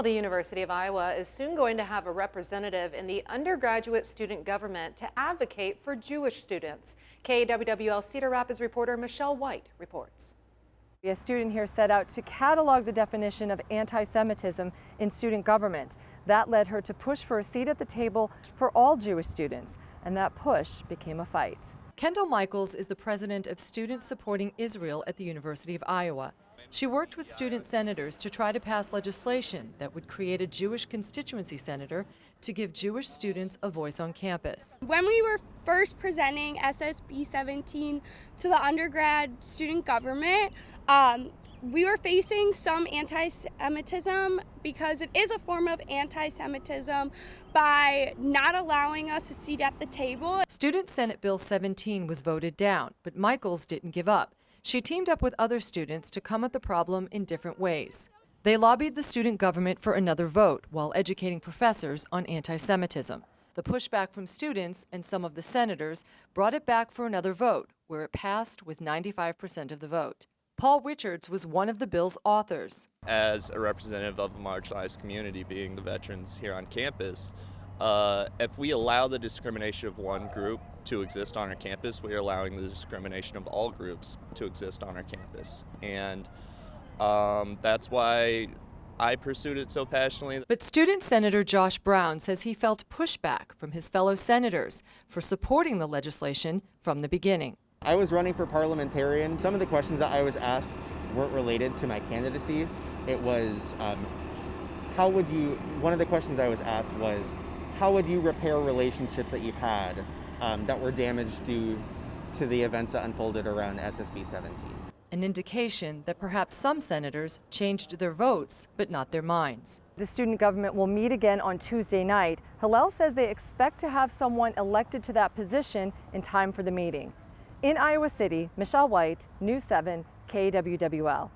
Well, the University of Iowa is soon going to have a representative in the undergraduate student government to advocate for Jewish students. KWWL Cedar Rapids reporter Michelle White reports. A student here set out to catalog the definition of anti-Semitism in student government. That led her to push for a seat at the table for all Jewish students, and that push became a fight. Kendall Michaels is the president of Students Supporting Israel at the University of Iowa. She worked with student senators to try to pass legislation that would create a Jewish Constituency Senator to give Jewish students a voice on campus. When we were first presenting SSB 17 to the undergrad student government, we were facing some anti-Semitism because it is a form of anti-Semitism by not allowing us a seat at the table. Student Senate Bill 17 was voted down, but Michaels didn't give up. She teamed up with other students to come at the problem in different ways. They lobbied the student government for another vote while educating professors on anti-Semitism. The pushback from students and some of the senators brought it back for another vote, where it passed with 95% of the vote. Paul Richards was one of the bill's authors. As a representative of a marginalized community, being the veterans here on campus, if we allow the discrimination of one group to exist on our campus, we are allowing the discrimination of all groups to exist on our campus. And that's why I pursued it so passionately. But student Senator Josh Brown says he felt pushback from his fellow senators for supporting the legislation from the beginning. I was running for parliamentarian. Some of the questions that I was asked weren't related to my candidacy. It was, one of the questions I was asked was, how would you repair relationships that you've had that were damaged due to the events that unfolded around SSB 17? An indication that perhaps some senators changed their votes, but not their minds. The student government will meet again on Tuesday night. Hillel says they expect to have someone elected to that position in time for the meeting. In Iowa City, Michelle White, News 7, KWWL.